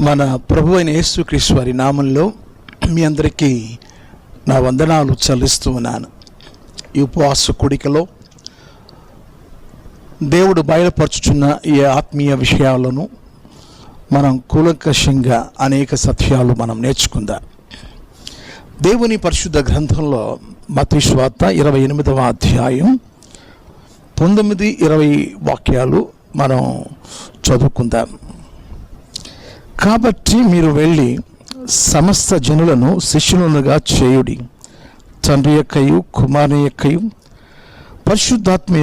మన ప్రభు అయిన యేసుక్రీస్తు వారి నామంలో మీ అందరికీ నా వందనాలు చెల్లిస్తూ ఉన్నాను. ఈ ఉపవాస కూడికలో దేవుడు బయలుపరచుచున్న ఈ ఆత్మీయ విషయాలను మనం కూలంకషంగా అనేక సత్యాలు మనం నేర్చుకుందాం. దేవుని పరిశుద్ధ గ్రంథంలో మత్తయి సువార్త 28వ అధ్యాయం 19-20 వాక్యాలు మనం చదువుకుందాం. కాబట్టి మీరు వెళ్ళి సమస్త జనులను శిష్యులుగా చేయుడి, తండ్రి యొక్కయు కుమారుని యొక్కయు పరిశుద్ధాత్మ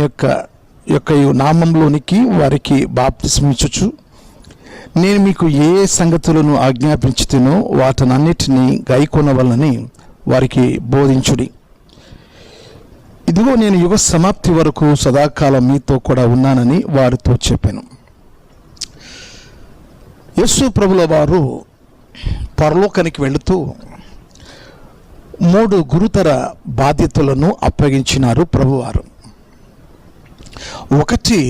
యొక్కయు నామంలోనికి వారికి బాప్తిస్మిచ్చుచు నేను మీకు ఏ సంగతులను ఆజ్ఞాపించుతునో వాటనన్నిటినీ గైకొనవలనని వారికి బోధించుడి. ఇదిగో నేను యుగ సమాప్తి వరకు సదాకాలం మీతో కూడా ఉన్నానని వారితో చెప్పాను. యేసు ప్రభుల వారు పరలోకానికి వెళుతూ 3 గురుతర బాధ్యతలను అప్పగించినారు ప్రభువారు. ఒకటి,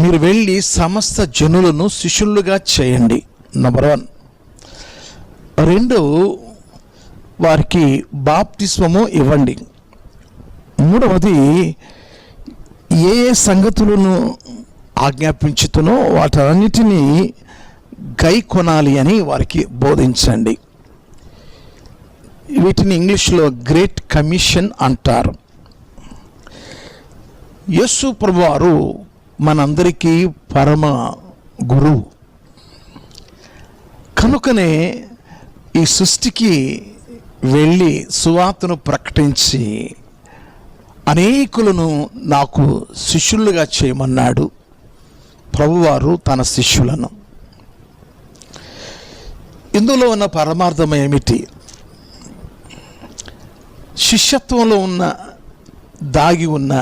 మీరు వెళ్ళి సమస్త జనులను శిష్యులుగా చేయండి, నంబర్ 1. 2, వారికి బాప్తిస్మము ఇవ్వండి. 3వది, ఏ సంగతులను ఆజ్ఞాపించుతునో వాటన్నిటినీ గై కొనాలి అని వారికి బోధించండి. వీటిని ఇంగ్లీష్లో గ్రేట్ కమిషన్ అంటారు. యేసు ప్రభువారు మనందరికీ పరమ గురువు కనుకనే ఈ సృష్టికి వెళ్ళి సువార్తను ప్రకటించి అనేకులను నాకు శిష్యులుగా చేయమన్నాడు ప్రభువారు తన శిష్యులను. ఇందులో ఉన్న పరమార్థం ఏమిటి? శిష్యత్వంలో దాగి ఉన్న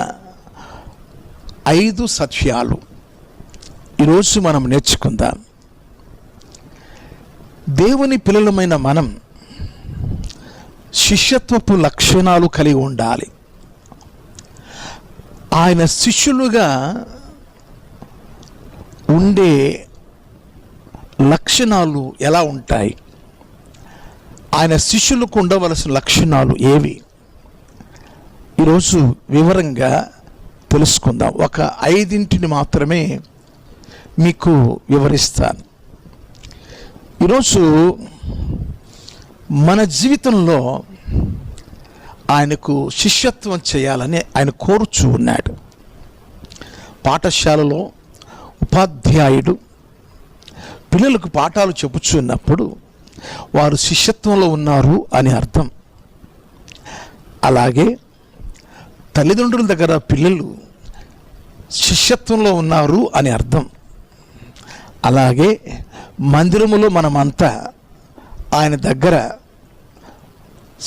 5 సత్యాలు ఈరోజు మనం నేర్చుకుందాం. దేవుని పిల్లలమైన మనం శిష్యత్వపు లక్షణాలు కలిగి ఉండాలి. ఆయన శిష్యులుగా ఉండే లక్షణాలు ఎలా ఉంటాయి? ఆయన శిష్యులకు ఉండవలసిన లక్షణాలు ఏవి? ఈరోజు వివరంగా తెలుసుకుందాం. ఒక 5 మాత్రమే మీకు వివరిస్తాను. ఈరోజు మన జీవితంలో ఆయనకు శిష్యత్వం చేయాలని ఆయన కోరుచూ ఉన్నాడు. పాఠశాలలో ఉపాధ్యాయుడు పిల్లలకు పాఠాలు చెప్పుచున్నప్పుడు వారు శిష్యత్వంలో ఉన్నారు అని అర్థం. అలాగే తల్లిదండ్రుల దగ్గర పిల్లలు శిష్యత్వంలో ఉన్నారు అని అర్థం. అలాగే మందిరములో మనమంతా ఆయన దగ్గర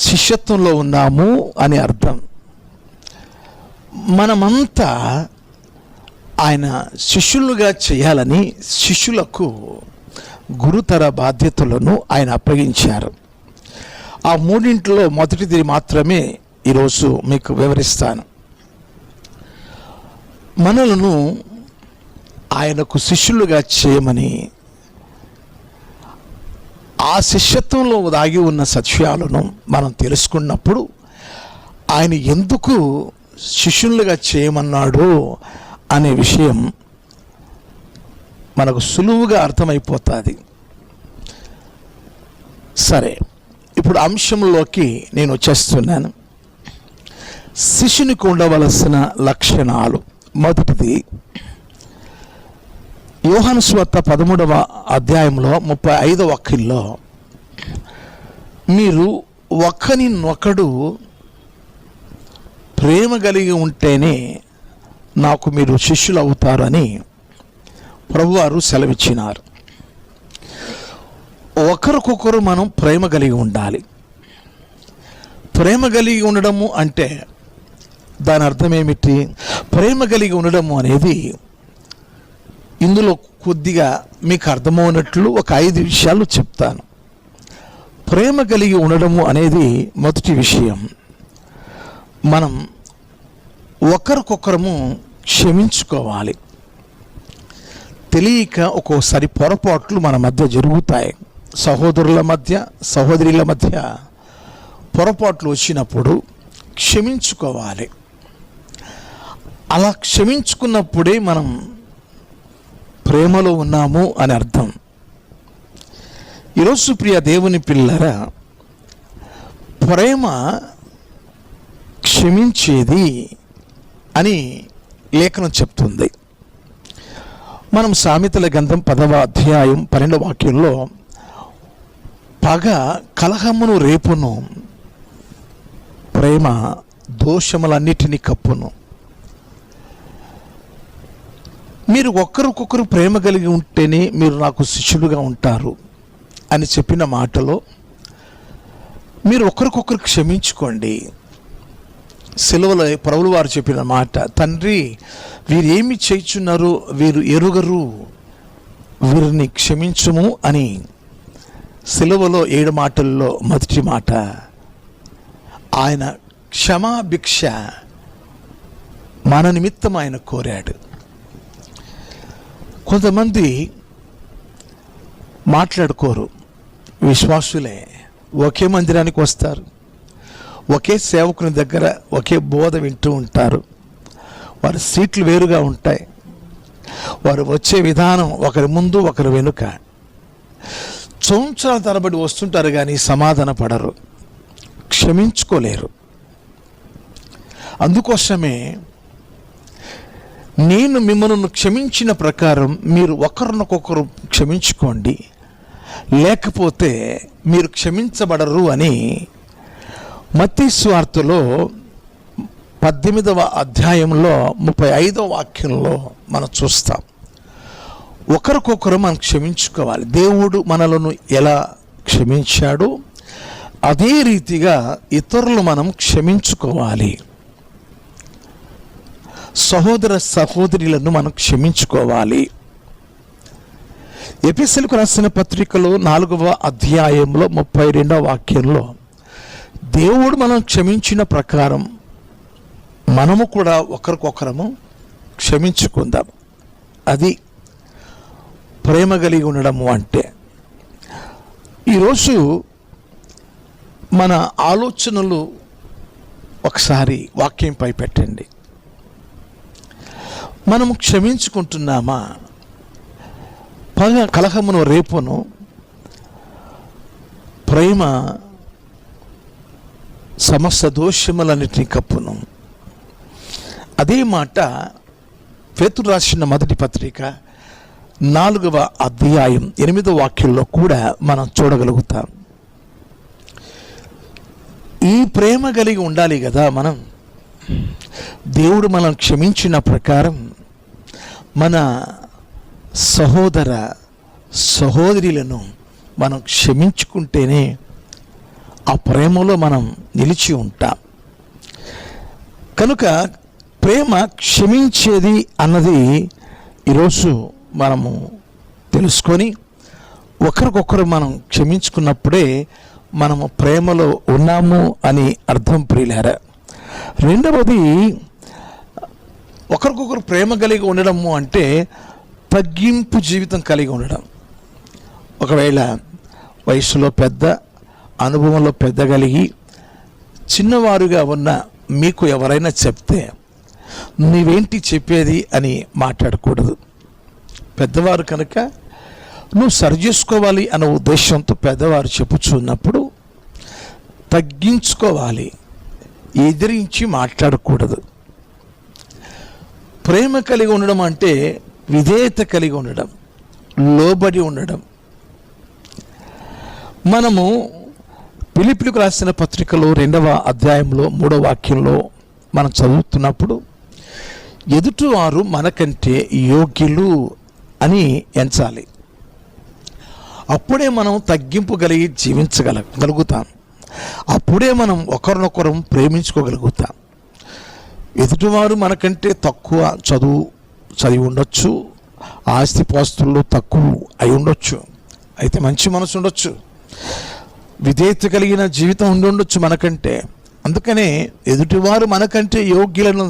శిష్యత్వంలో ఉన్నాము అని అర్థం. మనమంతా ఆయన శిష్యులుగా చేయాలని శిష్యులకు గురుతర బాధ్యతలను ఆయన అప్పగించారు. ఆ 3 మొదటిది మాత్రమే ఈరోజు మీకు వివరిస్తాను. మనలను ఆయనకు శిష్యులుగా చేయమని ఆ శిష్యత్వంలో దాగి ఉన్న సత్యాలను మనం తెలుసుకున్నప్పుడు ఆయన ఎందుకు శిష్యులుగా చేయమన్నాడు అనే విషయం మనకు సులువుగా అర్థమైపోతుంది. సరే, ఇప్పుడు అంశంలోకి నేను వచ్చేస్తున్నాను. శిష్యునికి ఉండవలసిన లక్షణాలు. మొదటిది, యోహాను సువార్త 13వ అధ్యాయంలో 35వ వాక్యంలో, మీరు ఒకరినొకడు ప్రేమ కలిగి ఉంటేనే నాకు మీరు శిష్యులు అవుతారని ప్రభువారు సెలవిచ్చినారు. ఒకరికొకరు మనం ప్రేమ కలిగి ఉండాలి. ప్రేమ కలిగి ఉండడము అంటే దాని అర్థం ఏమిటి? ప్రేమ కలిగి ఉండడము అనేది ఇందులో కొద్దిగా మీకు అర్థమవునట్లు ఒక 5 విషయాలు చెప్తాను. ప్రేమ కలిగి ఉండడము అనేది మొదటి విషయం, మనం ఒకరికొకరము క్షమించుకోవాలి. తెలియక ఒక్కోసారి పొరపాట్లు మన మధ్య జరుగుతాయి. సహోదరుల మధ్య, సహోదరుల మధ్య పొరపాట్లు వచ్చినప్పుడు క్షమించుకోవాలి. అలా క్షమించుకున్నప్పుడే మనం ప్రేమలో ఉన్నాము అని అర్థం. ఈరోజు ప్రియ దేవుని పిల్లరా, ప్రేమ క్షమించేది అని లేఖనం చెప్తుంది. మనం సామెతల గ్రంథం 10వ అధ్యాయం 12వ వాక్యంలో పగ కలహమును రేపును, ప్రేమ దోషములన్నిటినీ కప్పును. మీరు ఒకరికొకరు ప్రేమ కలిగి ఉంటేనే మీరు నాకు శిష్యులుగా ఉంటారు అని చెప్పిన మాటలో మీరు ఒకరికొకరు క్షమించుకోండి. సిలువలో ప్రభువు వారు చెప్పిన మాట, తండ్రి వీరేమి చేయుచున్నారు, వీరు ఎరుగరు, వీరిని క్షమించుము అని సిలువలో 7 మాటల్లో మొదటి మాట ఆయన క్షమాభిక్ష మన నిమిత్తం ఆయన కోరాడు. కొంతమంది మాట్లాడుకోరు, విశ్వాసులే ఒకే మందిరానికి వస్తారు, ఒకే సేవకుని దగ్గర ఒకే బోధ వింటూ ఉంటారు. వారి సీట్లు వేరుగా ఉంటాయి, వారు వచ్చే విధానం ఒకరి ముందు ఒకరి వెనుక. సంవత్సరాల తరబడి వస్తుంటారు కానీ సమాధాన పడరు, క్షమించుకోలేరు. అందుకోసమే నేను మిమ్మల్ని క్షమించిన ప్రకారం మీరు ఒకరినొకరు క్షమించుకోండి, లేకపోతే మీరు క్షమించబడరు అని మత్తయి సువార్తలో 18వ అధ్యాయంలో 35వ వాక్యంలో మనం చూస్తాం. ఒకరికొకరు మనం క్షమించుకోవాలి. దేవుడు మనలను ఎలా క్షమించాడో అదే రీతిగా ఇతరులు మనం క్షమించుకోవాలి. సహోదర సహోదరులను మనం క్షమించుకోవాలి. ఎఫెసీయులకు రాసిన పత్రికలో 4వ అధ్యాయంలో 32వ వాక్యంలో దేవుడు మనం క్షమించిన ప్రకారం మనము కూడా ఒకరికొకరము క్షమించుకుందాం. అది ప్రేమ కలిగి ఉండడము అంటే. ఈరోజు మన ఆలోచనలు ఒకసారి వాక్యంపై పెట్టండి. మనము క్షమించుకుంటున్నామా? పగ కలహమును రేపును, ప్రేమ సమస్త దోషములన్నిటినీ కప్పును. అదే మాట పేతురు రాసిన మొదటి పత్రిక 4వ అధ్యాయం 8వ వాక్యంలో కూడా మనం చూడగలుగుతాం. ఈ ప్రేమ కలిగి ఉండాలి కదా మనం. దేవుడు మనం క్షమించిన ప్రకారం మన సహోదర సహోదరులను మనం క్షమించుకుంటేనే ఆ ప్రేమలో మనం నిలిచి ఉంటాం. కనుక ప్రేమ క్షమించేది అన్నది ఈరోజు మనము తెలుసుకొని ఒకరికొకరు మనం క్షమించుకున్నప్పుడే మనము ప్రేమలో ఉన్నాము అని అర్థం. ప్రియులారా, రెండవది ఒకరికొకరు ప్రేమ కలిగి ఉండడము అంటే తగ్గింపు జీవితం కలిగి ఉండడం. ఒకవేళ వయసులో పెద్ద, అనుభవంలో పెద్ద కలిగి చిన్నవారుగా ఉన్న మీకు ఎవరైనా చెప్తే నీవేంటి చెప్పేది అని మాట్లాడకూడదు. పెద్దవారు కనుక నువ్వు సరి చేసుకోవాలి అన్న ఉద్దేశంతో పెద్దవారు చెప్పుచున్నప్పుడు తగ్గించుకోవాలి, ఎదిరించి మాట్లాడకూడదు. ప్రేమ కలిగి ఉండడం అంటే విధేయత కలిగి ఉండడం, లోబడి ఉండడం. మనము ఫిలిప్పీయులకు రాసిన పత్రికలో 2వ అధ్యాయంలో 3వ వాక్యంలో మనం చదువుతున్నప్పుడు ఎదుటివారు మనకంటే యోగ్యులు అని ఎంచాలి. అప్పుడే మనం తగ్గింపు కలిగి జీవించగలుగుతాం. అప్పుడే మనం ఒకరినొకరు ప్రేమించుకోగలుగుతాం. ఎదుటివారు మనకంటే తక్కువ చదివి ఉండొచ్చు, ఆస్తిపాస్తుల్లో తక్కువ అయి ఉండొచ్చు, అయితే మంచి మనసు ఉండొచ్చు, విధేయత కలిగిన జీవితం ఉండి ఉండొచ్చు మనకంటే. అందుకనే ఎదుటివారు మనకంటే యోగ్యులను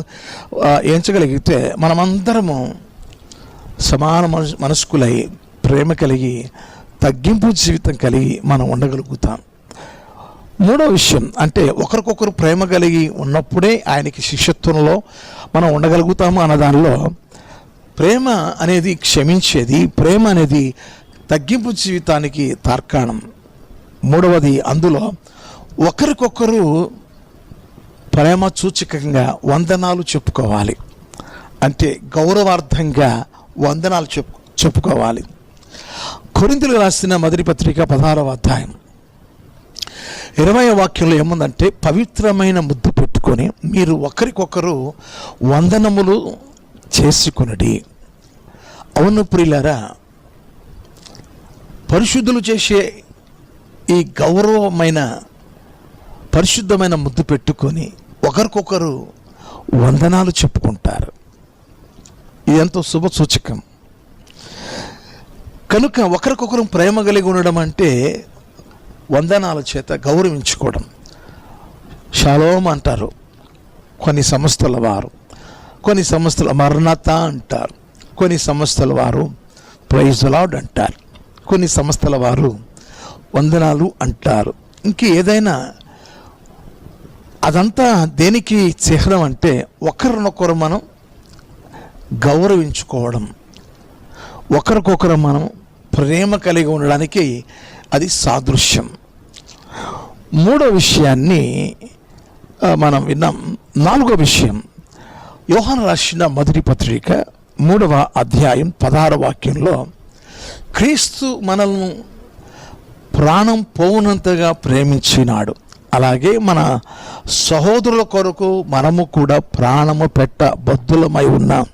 ఎంచగలిగితే మనమందరము సమాన మనస్కులై ప్రేమ కలిగి తగ్గింపు జీవితం కలిగి మనం ఉండగలుగుతాం. మూడో విషయం అంటే ఒకరికొకరు ప్రేమ కలిగి ఉన్నప్పుడే ఆయనకి శిష్యత్వంలో మనం ఉండగలుగుతాము అన్న దానిలో ప్రేమ అనేది క్షమించేది, ప్రేమ అనేది తగ్గింపు జీవితానికి తార్కాణం. మూడవది అందులో ఒకరికొకరు ప్రేమ సూచకంగా వందనాలు చెప్పుకోవాలి, అంటే గౌరవార్థంగా వందనాలు చెప్పుకోవాలి. కొరింథీయులకు రాసిన మొదటి పత్రిక 16వ అధ్యాయం 20వ వాక్యంలో ఏముందంటే, పవిత్రమైన ముద్దు పెట్టుకొని మీరు ఒకరికొకరు వందనములు చేసుకొనుడి. అవును ప్రియులారా, పరిశుద్ధులు చేసే ఈ గౌరవమైన పరిశుద్ధమైన ముద్దు పెట్టుకొని ఒకరికొకరు వందనాలు చెప్పుకుంటారు. ఇది ఎంతో శుభ సూచకం. కనుక ఒకరికొకరు ప్రేమ కలిగి ఉండడం అంటే వందనాల చేత గౌరవించుకోవడం. షాలోమ్ అంటారు కొన్ని సంస్థల వారు, కొన్ని సంస్థల మరణత అంటారు, కొన్ని సంస్థల వారు ప్రైజ్ ది లార్డ్ అంటారు, కొన్ని సంస్థల వారు వందనాలు అంటారు. ఇంక ఏదైనా అదంతా దేనికి చిహ్నం అంటే ఒకరినొకరు మనం గౌరవించుకోవడం, ఒకరికొకరు మనం ప్రేమ కలిగి ఉండడానికి అది సాదృశ్యం. మూడో విషయాన్ని మనం విన్నాం. నాలుగో విషయం, యోహాను రాసిన మొదటి పత్రిక 3వ అధ్యాయం 16వ వాక్యంలో, క్రీస్తు మనల్ని ప్రాణం పోవునంతగా ప్రేమించినాడు, అలాగే మన సహోదరుల కొరకు మనము కూడా ప్రాణము పెట్ట బద్దులమై ఉన్నాం.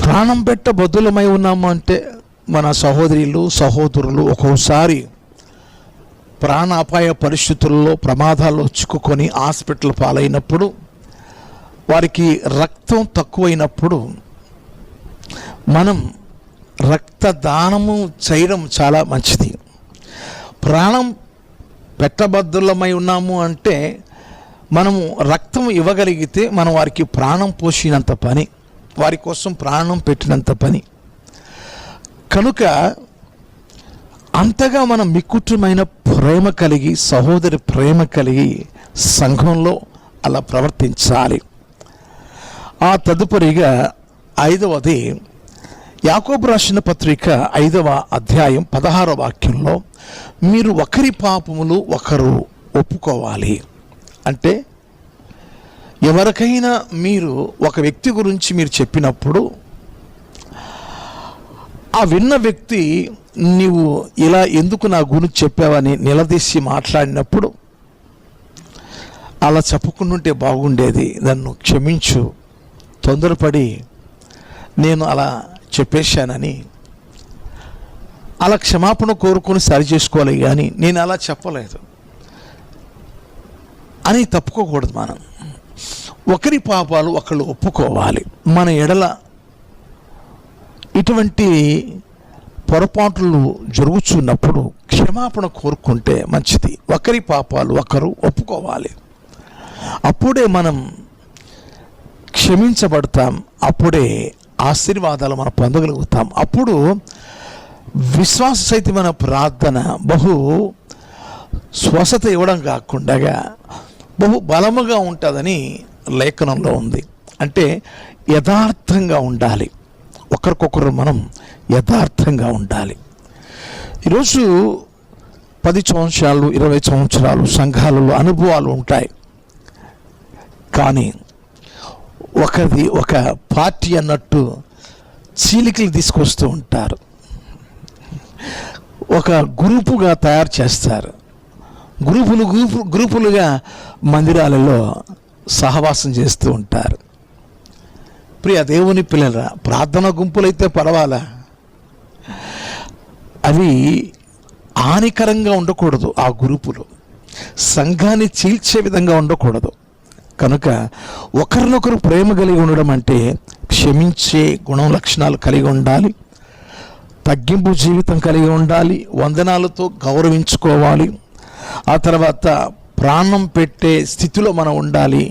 ప్రాణం పెట్ట బద్దులమై ఉన్నాము అంటే మన సహోదరులు ఒక్కోసారి ప్రాణాపాయ పరిస్థితుల్లో ప్రమాదాల్లో చిక్కుకొని హాస్పిటల్ పాలైనప్పుడు, వారికి రక్తం తక్కువైనప్పుడు మనం రక్తదానము చేయడం చాలా మంచిది. ప్రాణం పెట్టబద్దులమై ఉన్నాము అంటే మనము రక్తం ఇవ్వగలిగితే మనం వారికి ప్రాణం పోసినంత పని, వారి కోసం ప్రాణం పెట్టినంత పని. కనుక అంతగా మనం మిక్కుటమైన ప్రేమ కలిగి, సహోదరి ప్రేమ కలిగి సంఘంలో అలా ప్రవర్తించాలి. ఆ తదుపరిగా 5వది, యాకోబు రాసిన పత్రిక 5వ అధ్యాయం 16వ వాక్యంలో, మీరు ఒకరి పాపములు ఒకరు ఒప్పుకోవాలి. అంటే ఎవరికైనా మీరు ఒక వ్యక్తి గురించి మీరు చెప్పినప్పుడు ఆ విన్న వ్యక్తి నీవు ఇలా ఎందుకు నా గురించి చెప్పావని నిలదీసి మాట్లాడినప్పుడు, అలా చెప్పకుండా బాగుండేది, నన్ను క్షమించు, తొందరపడి నేను అలా చెప్పేశానని అలా క్షమాపణ కోరుకొని సరి చేసుకోవాలి, కానీ నేను అలా చెప్పలేదు అని తప్పుకోకూడదు. మనం ఒకరి పాపాలు ఒకళ్ళు ఒప్పుకోవాలి. మన ఎడల ఇటువంటి పొరపాట్లు జరుగుతున్నప్పుడు క్షమాపణ కోరుకుంటే మంచిది. ఒకరి పాపాలు ఒకరు ఒప్పుకోవాలి. అప్పుడే మనం క్షమించబడతాం, అప్పుడే ఆశీర్వాదాలు మనం పొందగలుగుతాం. అప్పుడు విశ్వాస సహితమైన ప్రార్థన బహు స్వస్థత ఇవ్వడం కాకుండా బహు బలముగా ఉంటుందని లేఖనంలో ఉంది. అంటే యథార్థంగా ఉండాలి, ఒకరికొకరు మనం యథార్థంగా ఉండాలి. ఈరోజు 10 సంవత్సరాలు 20 సంవత్సరాలు సంఘాలలో అనుభవాలు ఉంటాయి, కానీ ఒకరిది ఒక పార్టీ అన్నట్టు చీలికలు తీసుకొస్తూ ఉంటారు, ఒక గ్రూపుగా తయారు చేస్తారు, గ్రూపులుగా మందిరాలలో సహవాసం చేస్తూ ఉంటారు. ప్రియ దేవుని పిల్లల, ప్రార్థన గుంపులైతే పర్వాలా, అవి హానికరంగా ఉండకూడదు. ఆ గ్రూపులు సంఘాన్ని చీల్చే విధంగా ఉండకూడదు. కనుక ఒకరినొకరు ప్రేమ కలిగి ఉండడం అంటే క్షమించే గుణం లక్షణాలు కలిగి ఉండాలి, తగ్గింపు జీవితం కలిగి ఉండాలి, వందనాలతో గౌరవించుకోవాలి. ఆ తర్వాత ప్రాణం పెట్టే స్థితిలో మనం ఉండాలి.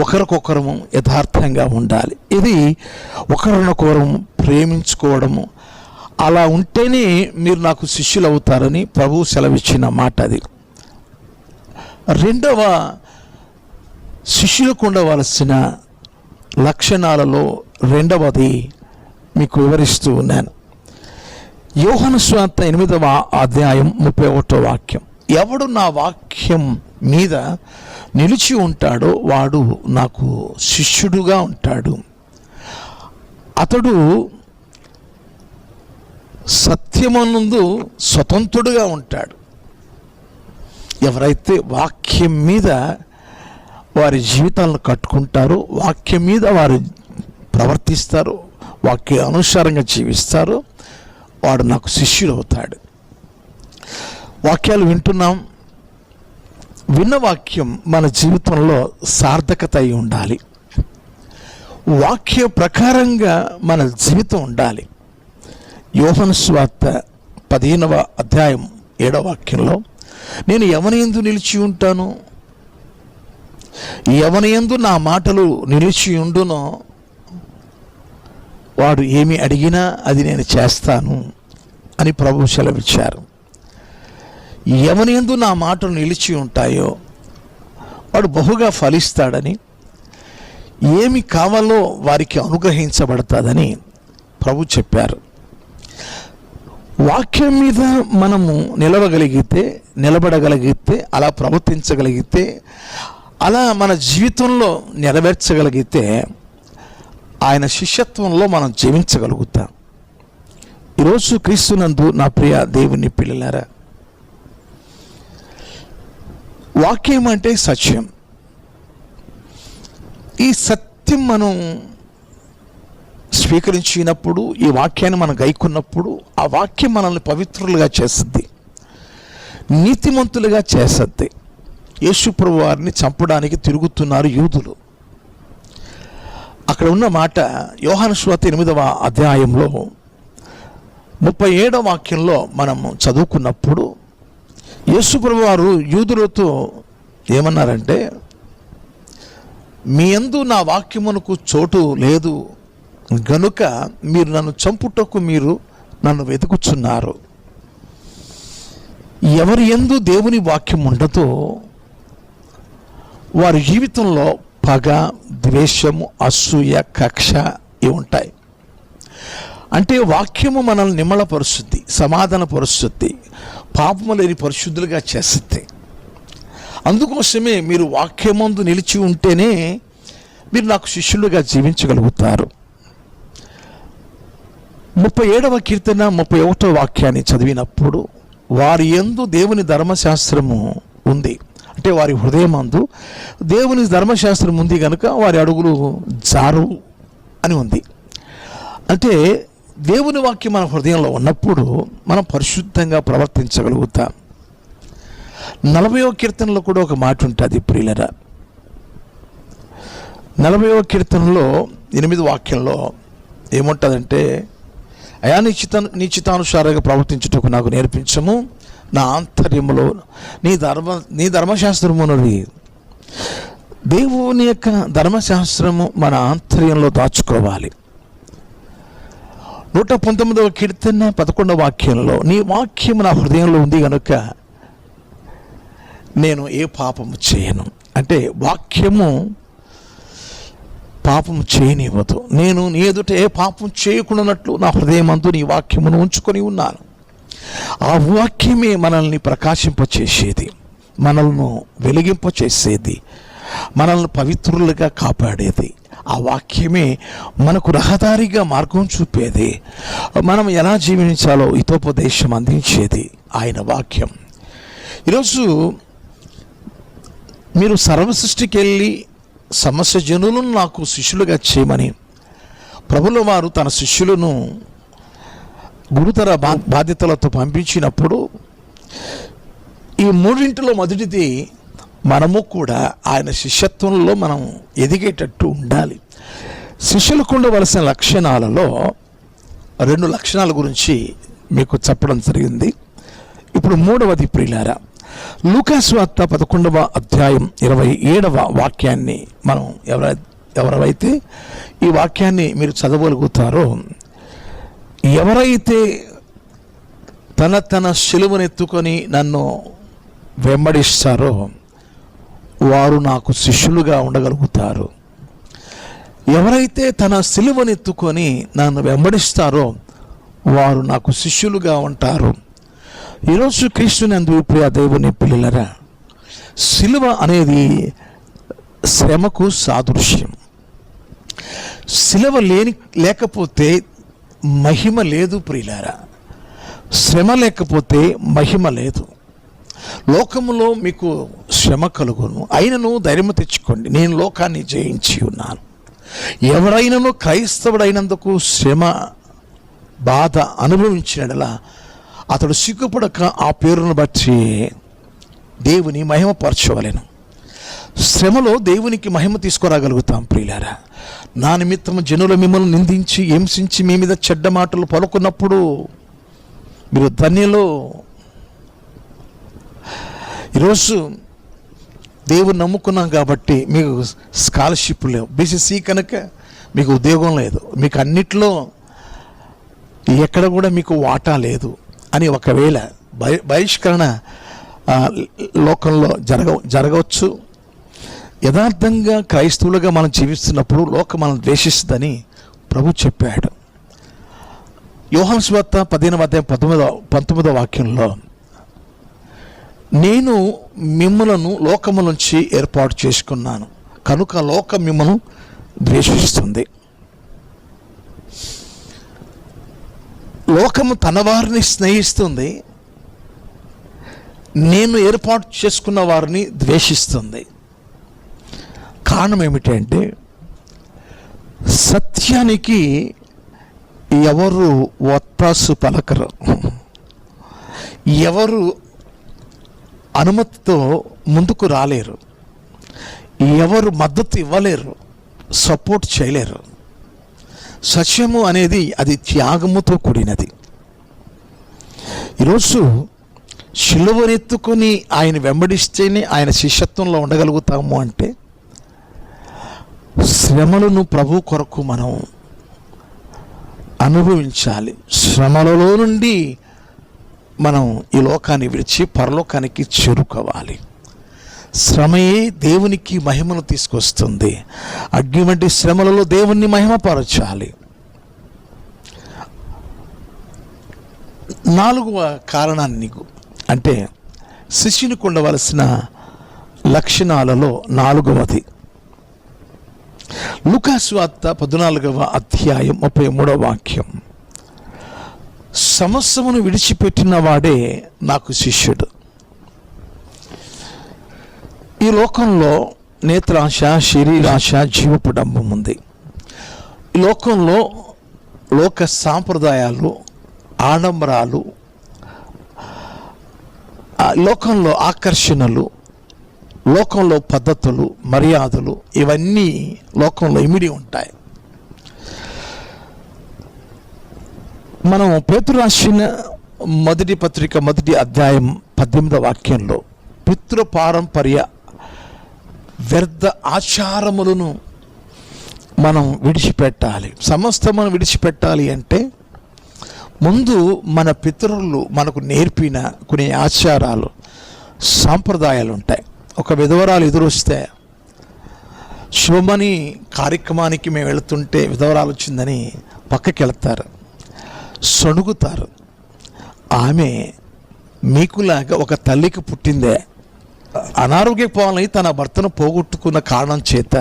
ఒకరికొకరము యథార్థంగా ఉండాలి. ఇది ఒకరినొకరు ప్రేమించుకోవడము. అలా ఉంటేనే మీరు నాకు శిష్యులు అవుతారని ప్రభువు సెలవిచ్చిన మాట అది. రెండవ శిష్యులకు ఉండవలసిన లక్షణాలలో రెండవది మీకు వివరిస్తూ ఉన్నాను. యోహాను సువార్త 8వ అధ్యాయం 31వ వాక్యం. ఎవడు నా వాక్యం మీద నిలిచి ఉంటాడో వాడు నాకు శిష్యుడుగా ఉంటాడు. అతడు సత్యమునందు స్వతంత్రుడుగా ఉంటాడు. ఎవరైతే వాక్యం మీద వారి జీవితాలను కట్టుకుంటారో, వాక్యం మీద వారు ప్రవర్తిస్తారో, వాక్య అనుసారంగా జీవిస్తారో వాడు నాకు శిష్యుడు అవుతాడు. వాక్యాలు వింటున్నాం. విన్న వాక్యం మన జీవితంలో సార్థకత అయి ఉండాలి. వాక్య ప్రకారంగా మన జీవితం ఉండాలి. యోహాను సువార్త 15వ అధ్యాయం 7వ వాక్యంలో, నేను ఎవని యందు నిలిచి ఉంటాను, ఎవని యందు నా మాటలు నిలిచి ఉండునో వాడు ఏమి అడిగినా అది నేను చేస్తాను అని ప్రభువు సెలవిచ్చారు. ఎవని యందు నా మాటలు నిలిచి ఉంటాయో వాడు బహుగా ఫలిస్తాడని, ఏమి కావాలో వారికి అనుగ్రహించబడతాదని ప్రభు చెప్పారు. వాక్యం మీద మనము నిలబడగలిగితే, అలా ప్రవర్తించగలిగితే, అలా మన జీవితంలో నెరవేర్చగలిగితే ఆయన శిష్యత్వంలో మనం జీవించగలుగుతాం. ఈరోజు క్రీస్తునందు నా ప్రియ దేవుని పిల్లలారా, వాక్యం అంటే సత్యం. ఈ సత్యం మనం స్వీకరించినప్పుడు, ఈ వాక్యాన్ని మనం గైకున్నప్పుడు, ఆ వాక్యం మనల్ని పవిత్రులుగా చేస్తుంది, నీతిమంతులుగా చేస్తుంది. యేసు ప్రభు వారిని చంపడానికి తిరుగుతున్నారు యూదులు. అక్కడ ఉన్న మాట యోహాను సువార్త 8వ అధ్యాయంలో 37వ వాక్యంలో మనం చదువుకున్నప్పుడు యేసు ప్రభు వారు యూదులతో ఏమన్నారంటే, మీ యందు నా వాక్యమునకు చోటు లేదు గనుక మీరు నన్ను చంపుటకు మీరు నన్ను వెతుకుచున్నారు. ఎవరి యందు దేవుని వాక్యం ఉండదో వారి జీవితంలో పగ, ద్వేషము, అసూయ, కక్ష ఇవి ఉంటాయి. అంటే వాక్యము మనల్ని నిమ్మళపరుస్తుంది, సమాధానపరుస్తుంది, పాపము లేని పరిశుద్ధులుగా చేస్తుంది. అందుకోసమే మీరు వాక్యమందు నిలిచి ఉంటేనే మీరు నాకు శిష్యులుగా జీవించగలుగుతారు. 37వ కీర్తన 31వ వాక్యాన్ని చదివినప్పుడు, వారి యందు దేవుని ధర్మశాస్త్రము ఉంది, అంటే వారి హృదయమందు దేవుని ధర్మశాస్త్రం ఉంది కనుక వారి అడుగులు జారు అని ఉంది. అంటే దేవుని వాక్యం మన హృదయంలో ఉన్నప్పుడు మనం పరిశుద్ధంగా ప్రవర్తించగలుగుతాం. 40వ కీర్తనలో కూడా ఒక మాట ఉంటుంది ప్రియులరా. 40వ కీర్తనలో 8వ వాక్యంలో ఏముంటుందంటే, అయా నీ చిత్తానుసారంగా ప్రవర్తించుటకు నాకు నేర్పించము, నా ఆంతర్యములో నీ ధర్మశాస్త్రమున్నది. దేవుని యొక్క ధర్మశాస్త్రము మన ఆంతర్యంలో దాచుకోవాలి. 119వ కీర్తన 11వ వాక్యంలో, నీ వాక్యము నా హృదయంలో ఉంది కనుక నేను ఏ పాపము చేయను. అంటే వాక్యము పాపము చేయనివ్వదు. నేను నీ ఎదుట ఏ పాపం చేయకుండానట్లు నా హృదయమందు నీ వాక్యమును ఉంచుకొని ఉన్నాను. ఆ వాక్యమే మనల్ని ప్రకాశింపచేసేది, మనల్ని వెలిగింపచేసేది, మనల్ని పవిత్రులుగా కాపాడేది. ఆ వాక్యమే మనకు రహదారిగా మార్గం చూపేది, మనం ఎలా జీవించాలో హితోపదేశం అందించేది ఆయన వాక్యం. ఈరోజు మీరు సర్వసృష్టికి వెళ్ళి సమస్త జనులను నాకు శిష్యులుగా చేయమని ప్రభుల వారు తన శిష్యులను గురుతర బాధ్యతలతో పంపించినప్పుడు, ఈ మూడింటిలో మొదటిది మనము కూడా ఆయన శిష్యత్వంలో మనం ఎదిగేటట్టు ఉండాలి. శిష్యులకు ఉండవలసిన లక్షణాలలో 2 లక్షణాల గురించి మీకు చెప్పడం జరిగింది. ఇప్పుడు 3వది ప్రియులారా, లూకాసు వార్త 11వ అధ్యాయం 27వ వాక్యాన్ని మనం ఎవరైతే ఈ వాక్యాన్ని మీరు చదవగలుగుతారో, ఎవరైతే తన శిలువనెత్తుకొని నన్ను వెంబడిస్తారో వారు నాకు శిష్యులుగా ఉండగలుగుతారు. ఎవరైతే తన సిలువనెత్తుకొని నన్ను వెంబడిస్తారో వారు నాకు శిష్యులుగా ఉంటారు. ఈరోజు క్రీస్తునందు ప్రియ దేవుని పిల్లలరా, సిలువ అనేది శ్రమకు సాదృశ్యం. సిలువ లేకపోతే మహిమ లేదు ప్రియులారా. శ్రమ లేకపోతే మహిమ లేదు. లోకములో మీకు శ్రమ కలుగును, అయినను ధైర్యం తెచ్చుకోండి, నేను లోకాన్ని జయించి ఉన్నాను. ఎవరైనాను క్రైస్తవుడైనందుకు శ్రమ బాధ అనుభవించినలా అతడు సిగ్గుపడక ఆ పేరును బట్టి దేవుని మహిమపరచవలెను. శ్రమలో దేవునికి మహిమ తీసుకురాగలుగుతాం ప్రియులారా. నా నిమిత్తము జనులు మిమ్మల్ని నిందించి హింసించి మీ మీద చెడ్డ మాటలు పలుకున్నప్పుడు మీరు ధన్యులు. ఈరోజు దేవుని నమ్ముకున్నాం కాబట్టి మీకు స్కాలర్షిప్ లేవు, బీసీసీ కనుక మీకు ఉద్యోగం లేదు, మీకు అన్నిట్లో ఎక్కడ కూడా మీకు వాటా లేదు అని ఒకవేళ బహిష్కరణ లోకంలో జరగవచ్చు. యథార్థంగా క్రైస్తవులుగా మనం జీవిస్తున్నప్పుడు లోకం మనం ద్వేషిస్తుందని ప్రభు చెప్పాడు. యోహాను సువార్త 15వ అధ్యాయం 19వ వాక్యంలో, నేను మిమ్మలను లోకము నుంచి ఏర్పాటు చేసుకున్నాను కనుక లోకం మిమ్మను ద్వేషిస్తుంది. లోకము తన వారిని స్నేహిస్తుంది, నేను ఏర్పాటు చేసుకున్న వారిని ద్వేషిస్తుంది. కారణం ఏమిటంటే సత్యానికి ఎవరు ఒత్తాసు పలకరు, ఎవరు అనుమతితో ముందుకు రాలేరు, ఎవరు మద్దతు ఇవ్వలేరు, సపోర్ట్ చేయలేరు. సత్యము అనేది అది త్యాగముతో కూడినది. ఈరోజు శిలువనెత్తుకొని ఆయన వెంబడిస్తేనే ఆయన శిష్యత్వంలో ఉండగలుగుతాము. అంటే శ్రమలను ప్రభు కొరకు మనం అనుభవించాలి. శ్రమలలో నుండి మనం ఈ లోకాన్ని విడిచి పరలోకానికి చేరుకోవాలి. శ్రమయే దేవునికి మహిమను తీసుకొస్తుంది. అగ్ని వంటి శ్రమలలో దేవుణ్ణి మహిమపరచాలి. 4వ కారణాన్ని అంటే శిష్యునికి ఉండవలసిన లక్షణాలలో 4వది లూకాసు వార్త 14వ అధ్యాయం 33వ వాక్యం, సమస్తమును విడిచిపెట్టిన వాడే నాకు శిష్యుడు. ఈ లోకంలో నేత్రాశ, శరీరాశ, జీవపు డంబం ఉంది. ఈ లోకంలో లోక సాంప్రదాయాలు, ఆడంబరాలు, లోకంలో ఆకర్షణలు, లోకంలో పద్ధతులు, మర్యాదలు, ఇవన్నీ లోకంలో ఇమిడి ఉంటాయి. మనం పేతురు రాసిన మొదటి పత్రిక 1వ అధ్యాయం 18వ వాక్యంలో పితృపారంపర్య వ్యర్థ ఆచారములను మనం విడిచిపెట్టాలి. సమస్తమును విడిచిపెట్టాలి అంటే ముందు మన పితరులు మనకు నేర్పిన కొన్ని ఆచారాలు, సాంప్రదాయాలు ఉంటాయి. ఒక విధవరాలు ఎదురొస్తే శుభమని కార్యక్రమానికి మేము వెళుతుంటే విధవరాలు వచ్చిందని పక్కకి వెళ్తారు, సణుగుతారు. ఆమె మీకులాగా ఒక తల్లికి పుట్టిందే. అనారోగ్య పాలై తన భర్తను పోగొట్టుకున్న కారణం చేత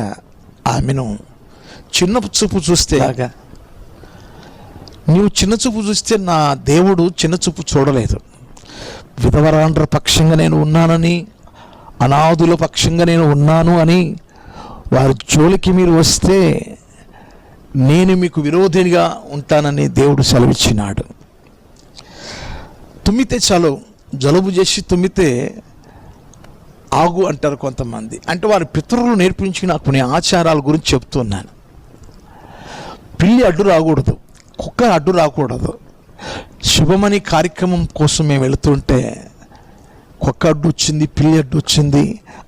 ఆమెను చిన్న చూపు చూస్తే, నీవు చిన్న చూపు చూస్తే నా దేవుడు చిన్న చూపు చూడలేదు. విధవరాండ్ర పక్షంగా నేను ఉన్నానని, అనాథుల పక్షంగా నేను ఉన్నాను అని వారి జోలికి మీరు వస్తే నేను మీకు విరోధిగా ఉంటానని దేవుడు సెలవిచ్చినాడు. తుమ్మితే చాలు, జలుబు చేసి తుమ్మితే ఆగు అంటారు కొంతమంది. అంటే వారి పితరులు నేర్పించిన కొన్ని ఆచారాల గురించి చెప్తున్నాను. పిల్లి అడ్డు రాకూడదు, కుక్క అడ్డు రాకూడదు. శుభమని కార్యక్రమం కోసం మేము వెళుతుంటే కుక్క అడ్డు వచ్చింది, పిల్లి అడ్డు వచ్చింది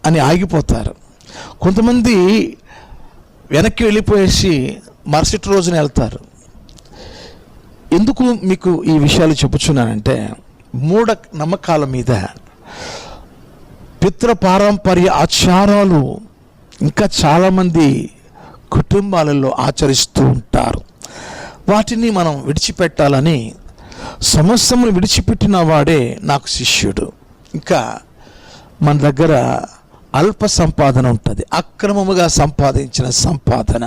అని ఆగిపోతారు. కొంతమంది వెనక్కి వెళ్ళిపోయేసి మరుసటి రోజున వెళ్తారు. ఎందుకు మీకు ఈ విషయాలు చెప్పుచున్నానంటే, మూఢ నమ్మకాల మీద, పితృ పారంపర్య ఆచారాలు ఇంకా చాలామంది కుటుంబాలలో ఆచరిస్తూ ఉంటారు. వాటిని మనం విడిచిపెట్టాలని, సమస్యను విడిచిపెట్టిన వాడే నాకు శిష్యుడు. ఇంకా మన దగ్గర అల్ప సంపాదన ఉంటుంది, అక్రమముగా సంపాదించిన సంపాదన.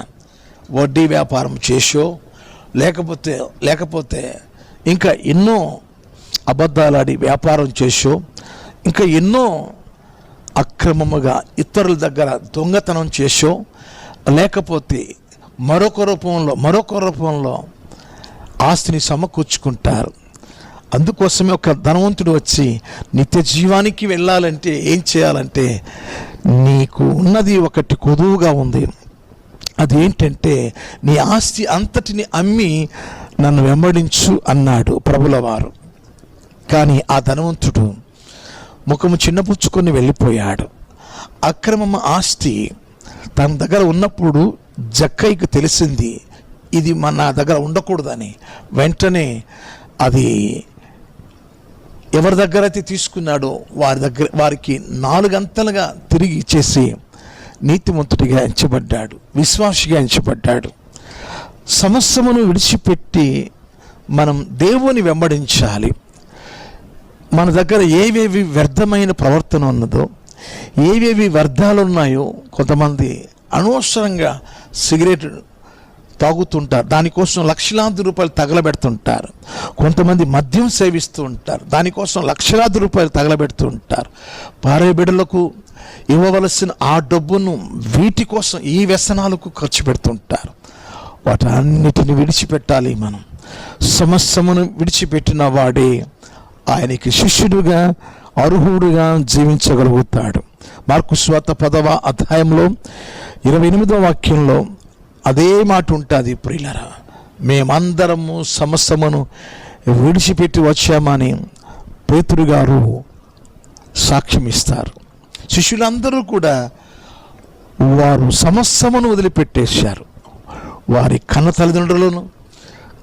వడ్డీ వ్యాపారం చేసో లేకపోతే ఇంకా ఎన్నో అబద్ధాలాడి వ్యాపారం చేసో, ఇంకా ఎన్నో అక్రమముగా ఇతరుల దగ్గర దొంగతనం చేసో, లేకపోతే మరొక రూపంలో ఆస్తిని సమకూర్చుకుంటారు. అందుకోసమే ఒక ధనవంతుడు వచ్చి నిత్య జీవానికి వెళ్ళాలంటే ఏం చేయాలంటే, నీకు ఉన్నది ఒకటి కొదువుగా ఉంది, అదేంటంటే నీ ఆస్తి అంతటిని అమ్మి నన్ను వెంబడించు అన్నాడు ప్రభుల వారు. కానీ ఆ ధనవంతుడు ముఖము చిన్నపుచ్చుకొని వెళ్ళిపోయాడు. అక్రమ ఆస్తి తన దగ్గర ఉన్నప్పుడు జక్కయ్యకు తెలిసింది, ఇది నా దగ్గర ఉండకూడదని. వెంటనే అది ఎవరి దగ్గర అయితే తీసుకున్నాడో వారికి 4 అంతలుగా తిరిగి ఇచ్చేసి నీతిమంతుడిగా ఎంచబడ్డాడు, విశ్వాసిగా ఎంచబడ్డాడు. సమస్యను విడిచిపెట్టి మనం దేవుని వెంబడించాలి. మన దగ్గర ఏవేవి వ్యర్థమైన ప్రవర్తన ఉన్నదో, ఏవేవి వ్యర్థాలు ఉన్నాయో, కొంతమంది అనవసరంగా సిగరెట్ తాగుతుంటారు, దానికోసం లక్షలాది రూపాయలు తగలబెడుతుంటారు. కొంతమంది మద్యం సేవిస్తూ ఉంటారు, దానికోసం లక్షలాది రూపాయలు తగలబెడుతూ ఉంటారు. భార్య బిడ్డలకు ఇవ్వవలసిన ఆ డబ్బును వీటి కోసం, ఈ వ్యసనాలకు ఖర్చు పెడుతుంటారు. వాటన్నిటిని విడిచిపెట్టాలి. మనం సమస్యను విడిచిపెట్టిన వాడే ఆయనకి శిష్యుడుగా, అర్హుడుగా జీవించగలుగుతాడు. మార్కు సువార్త 10వ అధ్యాయంలో 28వ వాక్యంలో అదే మాట ఉంటుంది. ప్రియులారా, మేమందరము సమస్తమును విడిచిపెట్టి వచ్చామని పేతురు గారు సాక్ష్యం ఇస్తారు. శిష్యులందరూ కూడా వారు సమస్తమును వదిలిపెట్టేశారు. వారి కన్న తల్లిదండ్రులను,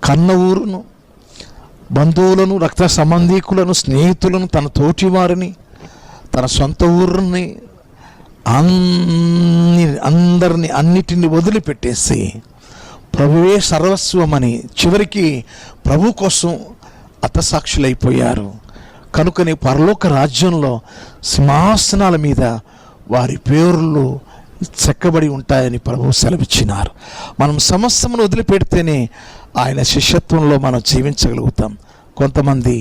కన్న ఊరును, బంధువులను, రక్త సంబంధీకులను, స్నేహితులను, తన తోటి వారిని, తన సొంత ఊరిని, అన్నిటిని వదిలిపెట్టేసి ప్రభువే సర్వస్వమని చివరికి ప్రభు కోసం హతసాక్షులైపోయారు. కనుకనే పరలోక రాజ్యంలో సింహాసనాల మీద వారి పేర్లు చెక్కబడి ఉంటాయని ప్రభు సెలవిచ్చినారు. మనం సమస్తమును వదిలిపెడితేనే ఆయన శిష్యత్వంలో మనం జీవించగలుగుతాం. కొంతమంది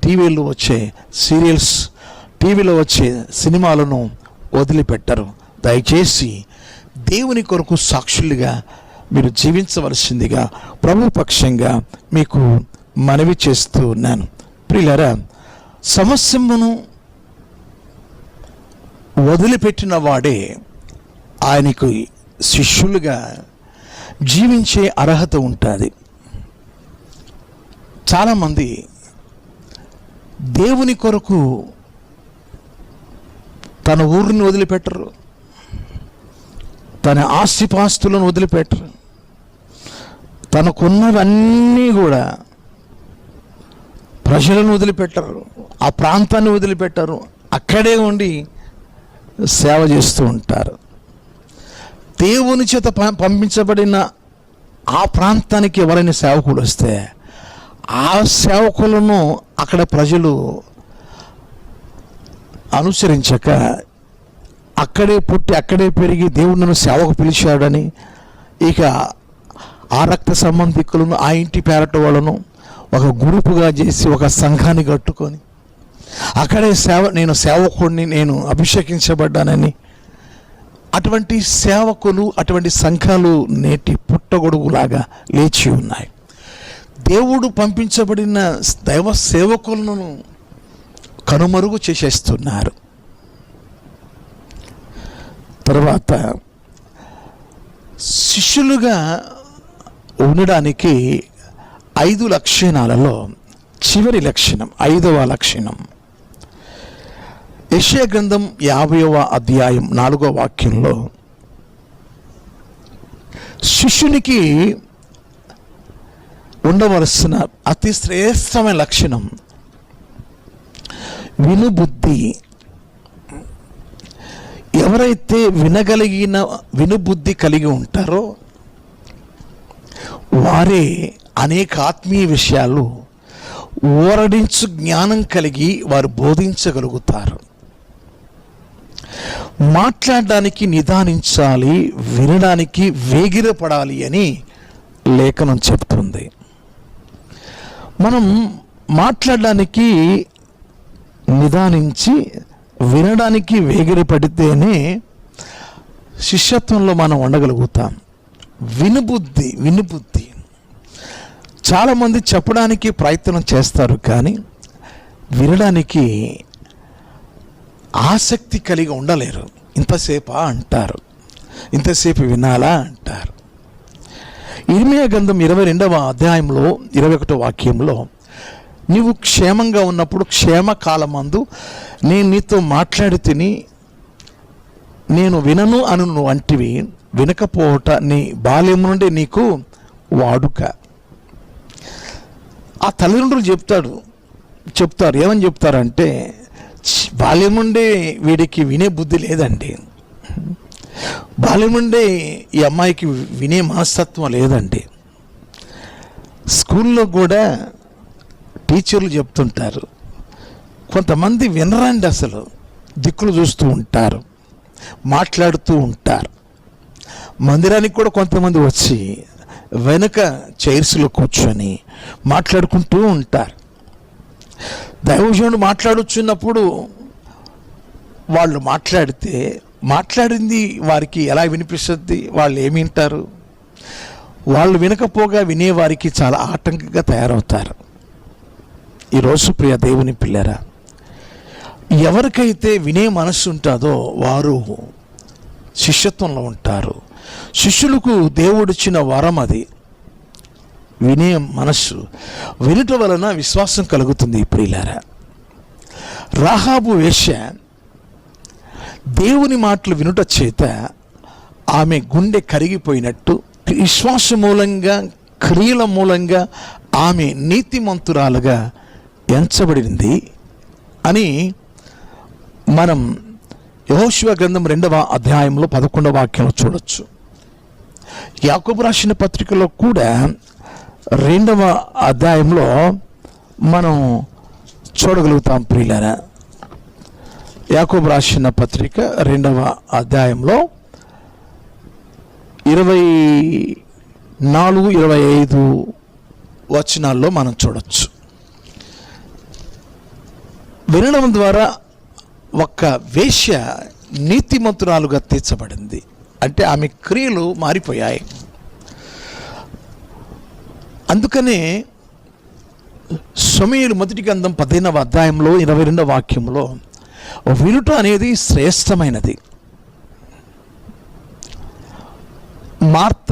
టీవీలో వచ్చే సీరియల్స్, టీవీలో వచ్చే సినిమాలను వదిలిపెట్టరు. దయచేసి దేవుని కొరకు సాక్షులుగా మీరు జీవించవలసిందిగా ప్రభు పక్షంగా మీకు మనవి చేస్తూ ఉన్నాను. ప్రియులారా, సమస్యను వదిలిపెట్టిన వాడే ఆయనకు శిష్యులుగా జీవించే అర్హత ఉంటుంది. చాలామంది దేవుని కొరకు తన ఊరిని వదిలిపెట్టరు, తన ఆస్తిపాస్తులను వదిలిపెట్టరు, తనకున్నవన్నీ కూడా ప్రజలను వదిలిపెట్టరు, ఆ ప్రాంతాన్ని వదిలిపెట్టరు, అక్కడే ఉండి సేవ చేస్తూ ఉంటారు. దేవుని చేత పంపించబడిన ఆ ప్రాంతానికి ఎవరైనా సేవకులు వస్తే ఆ సేవకులను అక్కడ ప్రజలు అనుసరించక, అక్కడే పుట్టి అక్కడే పెరిగి దేవుడు నన్ను సేవకు పిలిచాడని ఇక ఆ రక్త సంబంధికులను, ఆ ఇంటి పేరట వాళ్ళను ఒక గ్రూపుగా చేసి ఒక సంఘాన్ని కట్టుకొని అక్కడే నేను సేవకుడిని, నేను అభిషేకించబడ్డానని అటువంటి సేవకులు, అటువంటి సంఘాలు నేటి పుట్టగొడుగులాగా లేచి ఉన్నాయి. దేవుడు పంపించబడిన దైవ సేవకులను కనుమరుగు చేసేస్తున్నారు. తర్వాత శిష్యులుగా ఉండడానికి 5 లక్షణాలలో చివరి లక్షణం, 5వ లక్షణం, యెషయా గ్రంథం 50వ అధ్యాయం 4వ వాక్యంలో శిష్యునికి ఉండవలసిన అతి శ్రేష్టమైన లక్షణం వినుబుద్ధి. ఎవరైతే వినగలిగిన వినుబుద్ధి కలిగి ఉంటారో వారే అనేక ఆత్మీయ విషయాలు ఊరడించు జ్ఞానం కలిగి వారు బోధించగలుగుతారు. మాట్లాడడానికి నిదానించాలి, వినడానికి వేగిరపడాలి అని లేఖనం చెప్తుంది. మనం మాట్లాడడానికి నిదానించి వినడానికి వేగిరపడితేనే శిష్యత్వంలో మనం ఉండగలుగుతాం. వినుబుద్ధి చాలామంది చెప్పడానికి ప్రయత్నం చేస్తారు, కానీ వినడానికి ఆసక్తి కలిగి ఉండలేరు. ఇంతసేపా అంటారు, ఇంతసేపు వినాలా అంటారు. ఇర్మీయా గ్రంథం 22వ అధ్యాయంలో 21వ వాక్యంలో నీవు క్షేమంగా ఉన్నప్పుడు క్షేమకాలమందు నేను నీతో మాట్లాడి తిని నేను వినను అను నువ్వు అంటివి, వినకపోవట నీ బాల్యం నుండి నీకు వాడుక. ఆ తల్లిదండ్రులు చెప్తారు ఏమని చెప్తారంటే, బాల్యం నుండే వీడికి వినే బుద్ధి లేదండి, బాల్యం నుండే ఈ అమ్మాయికి వినే మనస్తత్వం లేదండి. స్కూల్లో కూడా టీచర్లు చెప్తుంటారు, కొంతమంది వినరండి, అసలు దిక్కులు చూస్తూ ఉంటారు, మాట్లాడుతూ ఉంటారు. మందిరానికి కూడా కొంతమంది వచ్చి వెనుక చైర్స్లో కూర్చొని మాట్లాడుకుంటూ ఉంటారు. దైవజనుడు మాట్లాడుచున్నప్పుడు వాళ్ళు మాట్లాడింది వారికి ఎలా వినిపిస్తుంది, వాళ్ళు ఏమి వింటారు? వాళ్ళు వినకపోగా వినేవారికి చాలా ఆటంకంగా తయారవుతారు. ఈరోజు ప్రియ దేవుని పిల్లరా, ఎవరికైతే వినే మనస్సు ఉంటుందో వారు శిష్యత్వంలో ఉంటారు. శిష్యులకు దేవుడిచ్చిన వరం అది, వినే మనస్సు. వినుట వలన విశ్వాసం కలుగుతుంది. ప్రియులారా, రాహాబు వేశ్య దేవుని మాటలు వినుట చేత ఆమె గుండె కరిగిపోయినట్టు విశ్వాస మూలంగా క్రియల మూలంగా ఆమె నీతిమంతురాలుగా ఎంచబడింది అని మనం యెహోషువ గ్రంథం 2వ అధ్యాయంలో 11వ వాక్యంలో చూడొచ్చు. యాకోబు రాసిన పత్రికలో కూడా 2వ అధ్యాయంలో మనం చూడగలుగుతాం. ప్రియులారా, యాకోబు రాసిన పత్రిక 2వ అధ్యాయంలో 24, 25 వచనాల్లో మనం చూడొచ్చు. వినడం ద్వారా ఒక్క వేశ్య నీతిమంతురాలుగా తీర్చబడింది, అంటే ఆమె క్రియలు మారిపోయాయి. అందుకనే సమూయేలు మొదటి గ్రంథం 15వ అధ్యాయంలో 22వ వాక్యంలో వినుట అనేది శ్రేష్టమైనది. మార్త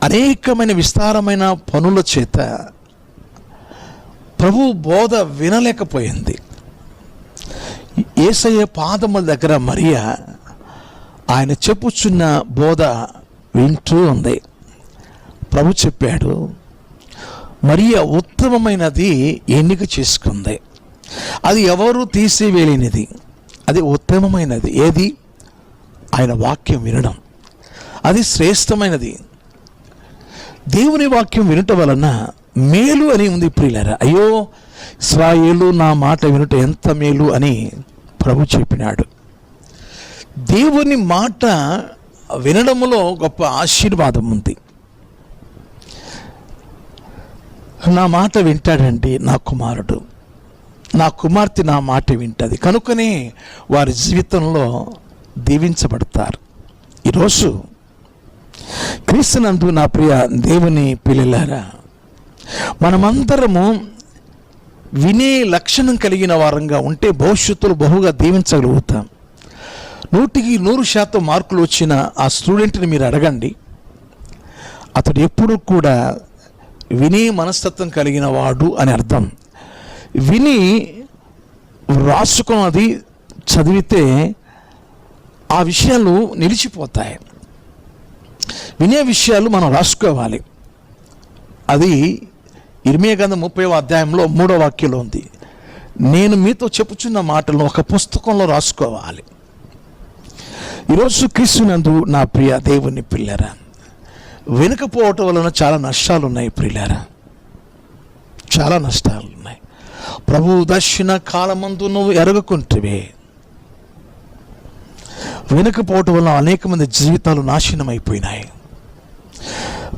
అనేకమైన విస్తారమైన పనుల చేత ప్రభు బోధ వినలేకపోయింది. యేసయ్య పాదముల దగ్గర మరియా ఆయన చెప్పుచున్న బోధ వింటూ ఉంది. ప్రభు చెప్పాడు, మరియా ఉత్తమమైనది ఎన్నిక చేసుకుంది, అది ఎవరు తీసివేయలేనిది, అది ఉత్తమమైనది. ఏది? ఆయన వాక్యం వినడం, అది శ్రేష్టమైనది. దేవుని వాక్యం వినుట వలన మేలు అని ఉంది. ప్రియులారా, అయ్యో ఇశ్రాయేలు నా మాట వినుట ఎంత మేలు అని ప్రభు చెప్పినాడు. దేవుని మాట వినడంలో గొప్ప ఆశీర్వాదం ఉంది. నా మాట వింటాడండి నా కుమారుడు, నా కుమార్తె నా మాట వింటుంది, కనుకనే వారి జీవితంలో దీవించబడతారు. ఈరోజు క్రీస్తునందు నా ప్రియ దేవుని పిల్లలారా, మనమందరము వినే లక్షణం కలిగిన వారంగా ఉంటే భవిష్యత్తులో బహుగా దీవించగలుగుతాం. 100% మార్కులు వచ్చిన ఆ స్టూడెంట్ని మీరు అడగండి, అతడు ఎప్పుడు కూడా వినే మనస్తత్వం కలిగిన వాడు అని అర్థం. విని రాసుకున్నది చదివితే ఆ విషయాలు నిలిచిపోతాయి. వినే విషయాలు మనం రాసుకోవాలి. అది ఇర్మీయా గ్రంథం 30వ అధ్యాయంలో 3వ వాక్యంలో ఉంది. నేను మీతో చెప్పుచున్న మాటలను ఒక పుస్తకంలో రాసుకోవాలి. ఈరోజు క్రీస్తునందు నా ప్రియ దేవుని పిల్లరా, వెనుకపోవటం వలన చాలా నష్టాలు ఉన్నాయి ప్రియులారా, చాలా నష్టాలు ఉన్నాయి. ప్రభు దర్శన కాలమందు నువ్వు ఎరగకుంటివే. వెనుకపోవటం వలన అనేక మంది జీవితాలు నాశనం అయిపోయినాయి.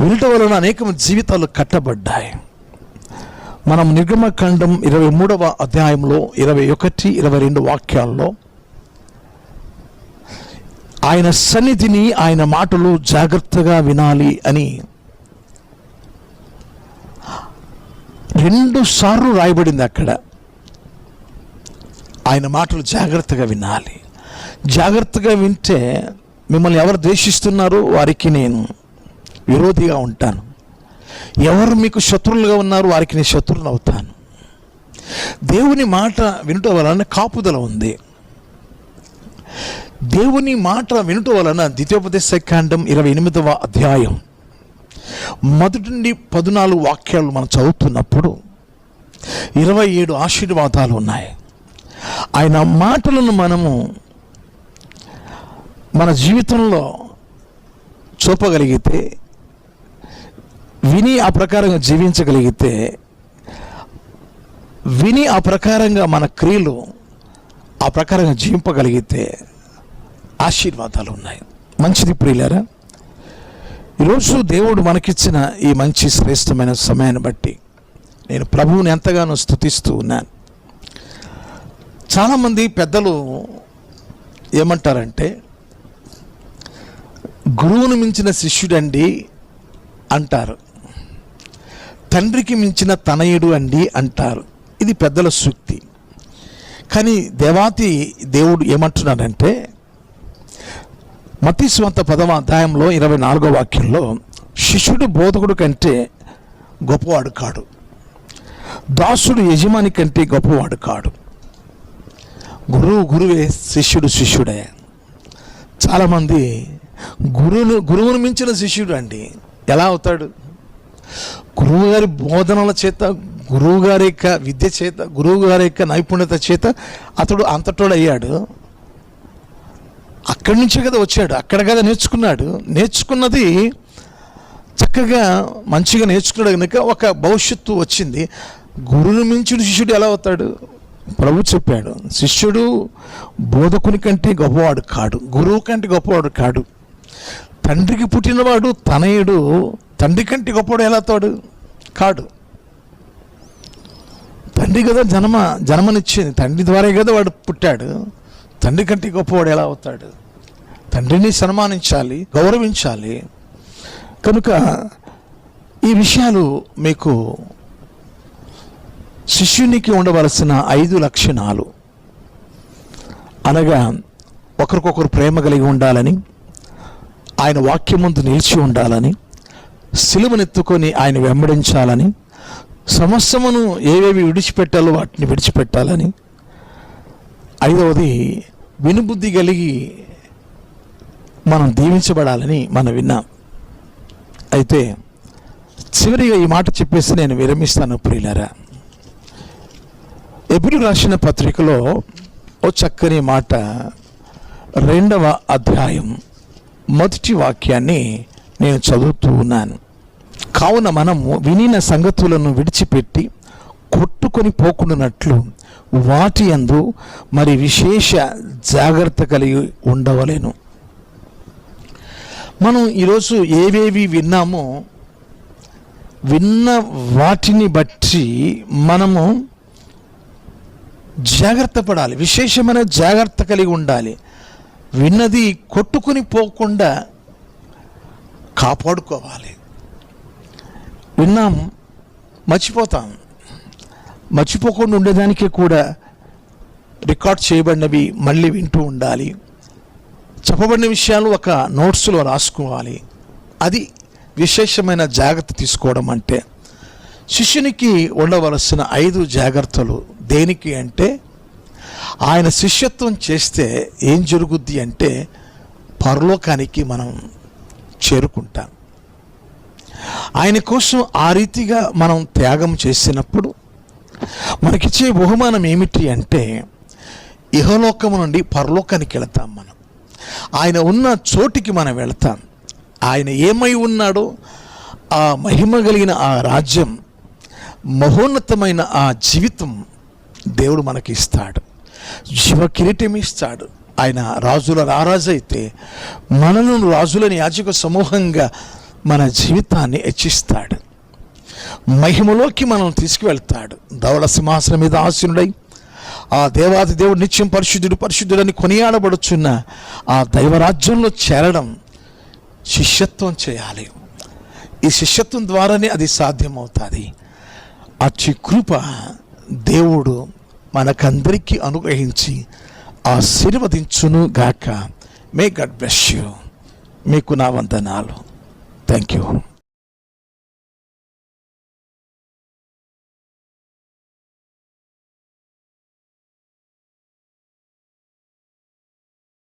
వినటం వలన అనేక మంది జీవితాలు కట్టబడ్డాయి. మనం నిర్గమకాండం 23వ అధ్యాయంలో 21, 22 వాక్యాల్లో ఆయన సన్నిధిని, ఆయన మాటలు జాగ్రత్తగా వినాలి అని 2 సార్లు రాయబడింది అక్కడ. ఆయన మాటలు జాగ్రత్తగా వినాలి. జాగ్రత్తగా వింటే మిమ్మల్ని ఎవరు ద్వేషిస్తున్నారో వారికి నేను విరోధిగా ఉంటాను, ఎవరు మీకు శత్రువులుగా ఉన్నారు వారికి నేను శత్రువుని అవుతాను. దేవుని మాట వినటం వలన కాపుదల ఉంది. దేవుని మాట వినటం వలన ద్వితీయోపదేశకాండం 28వ అధ్యాయం 1 నుండి 14 వాక్యాలు మనం చదువుతున్నప్పుడు 27 ఆశీర్వాదాలు ఉన్నాయి. ఆయన మాటలను మనము మన జీవితంలో చూపగలిగితే, విని ఆ ప్రకారంగా జీవించగలిగితే, విని ఆ ప్రకారంగా మన క్రియలు ఆ ప్రకారంగా జీవింపగలిగితే ఆశీర్వాదాలు ఉన్నాయి. మంచిది ప్రియులారా, ఈరోజు దేవుడు మనకిచ్చిన ఈ మంచి శ్రేష్టమైన సమయాన్ని బట్టి నేను ప్రభువుని ఎంతగానో స్తుతిస్తూ ఉన్నాను. చాలామంది పెద్దలు ఏమంటారంటే, గురువును మించిన శిష్యుడండి అంటారు, తండ్రికి మించిన తనయుడు అండి అంటారు. ఇది పెద్దల సూక్తి. కానీ దేవాతి దేవుడు ఏమంటున్నాడంటే, మత్తయి సువార్త 10వ అధ్యాయంలో 24వ వాక్యంలో, శిష్యుడు బోధకుడు కంటే గొప్పవాడు కాడు, దాసుడు యజమాని కంటే గొప్పవాడు కాడు. గురువు గురువే, శిష్యుడు శిష్యుడే. చాలామంది గురువును మించిన శిష్యుడు అండి ఎలా అవుతాడు? గురువు గారి బోధనల చేత, గురువు గారి యొక్క విద్య చేత, గురువు గారి యొక్క నైపుణ్యత చేత అతడు అంతటోడు అయ్యాడు. అక్కడి నుంచే కదా వచ్చాడు, అక్కడ కదా నేర్చుకున్నాడు. నేర్చుకున్నది చక్కగా మంచిగా నేర్చుకున్నాడు కనుక ఒక భవిష్యత్తు వచ్చింది. గురువును మించిన శిష్యుడు ఎలా అవుతాడు? ప్రభు చెప్పాడు, శిష్యుడు బోధకుని కంటే గొప్పవాడు కాడు, గురువు కంటే గొప్పవాడు కాడు. తండ్రికి పుట్టినవాడు తనయుడు తండ్రి కంటే గొప్పవాడు ఎలా అవుతాడు? కాడు. తండ్రి కదా జన్మనిచ్చింది, తండ్రి ద్వారా కదా వాడు పుట్టాడు. తండ్రి కంటే గొప్పవాడు ఎలా అవుతాడు? తండ్రిని సన్మానించాలి, గౌరవించాలి. కనుక ఈ విషయాలు మీకు శిష్యునికి ఉండవలసిన 5 లక్షణాలు, అనగా ఒకరికొకరు ప్రేమ కలిగి ఉండాలని, ఆయన వాక్యం ముందు నిలిచి ఉండాలని, సిలువనెత్తుకొని ఆయన వెంబడించాలని, సమస్తమును ఏవేవి విడిచిపెట్టాలో వాటిని విడిచిపెట్టాలని, 5వది వినుబుద్ధి కలిగి మనం దీవించబడాలని మనం విన్నాం. అయితే చివరిగా ఈ మాట చెప్పేసి నేను విరమిస్తాను ప్రియులారా. ఎబ్రీ రాసిన పత్రికలో ఓ చక్కని మాట, 2వ అధ్యాయం 1వ వాక్యాన్ని నేను చదువుతూ ఉన్నాను. కావున మనము వినిన సంగతులను విడిచిపెట్టి కొట్టుకొని పోకుండానట్లు వాటి యందు మరి విశేష జాగ్రత్త కలిగి ఉండవలెను. మనం ఈరోజు ఏవేవి విన్నామో, విన్న వాటిని బట్టి మనము జాగ్రత్త పడాలి, విశేషమైన జాగ్రత్త కలిగి ఉండాలి. విన్నది కొట్టుకుని పోకుండా కాపాడుకోవాలి. విన్నాం, మర్చిపోతాం. మర్చిపోకుండా ఉండేదానికి కూడా రికార్డ్ చేయబడినవి మళ్ళీ వింటూ ఉండాలి. చెప్పబడిన విషయాలు ఒక నోట్స్లో రాసుకోవాలి. అది విశేషమైన జాగ్రత్త తీసుకోవడం అంటే. శిష్యునికి ఉండవలసిన 5 జాగ్రత్తలు దేనికి అంటే, ఆయన శిష్యత్వం చేస్తే ఏం జరుగుద్ది అంటే పరలోకానికి మనం చేరుకుంటాం. ఆయన కోసం ఆ రీతిగా మనం త్యాగం చేసినప్పుడు మనకిచ్చే బహుమానం ఏమిటి అంటే ఇహలోకము నుండి పరలోకానికి వెళతాం. మనం ఆయన ఉన్న చోటికి మనం వెళతాం. ఆయన ఏమై ఉన్నాడో ఆ మహిమ కలిగిన ఆ రాజ్యం, మహోన్నతమైన ఆ జీవితం దేవుడు మనకి ఇస్తాడు. జీవ కిరీటం ఇస్తాడు. ఆయన రాజుల రారాజు అయితే మనలను రాజులని యాజక సమూహంగా మన జీవితాన్ని హెచ్చిస్తాడు. మహిమలోకి మనం తీసుకువెళ్తాడు. ధవళ సింహాసనం మీద ఆసీనుడై ఆ దేవాది దేవుడు నిత్యం పరిశుద్ధుడు పరిశుద్ధుడని కొనియాడబడుచున్న ఆ దైవరాజ్యంలో చేరడం శిష్యత్వం చేయాలి. ఈ శిష్యత్వం ద్వారానే అది సాధ్యమవుతుంది. అట్టి కృప దేవుడు మనకందరికీ అనుగ్రహించి ఆశీర్వదించును గాక. May God bless you. మీకు నా వందనాలు. Thank you.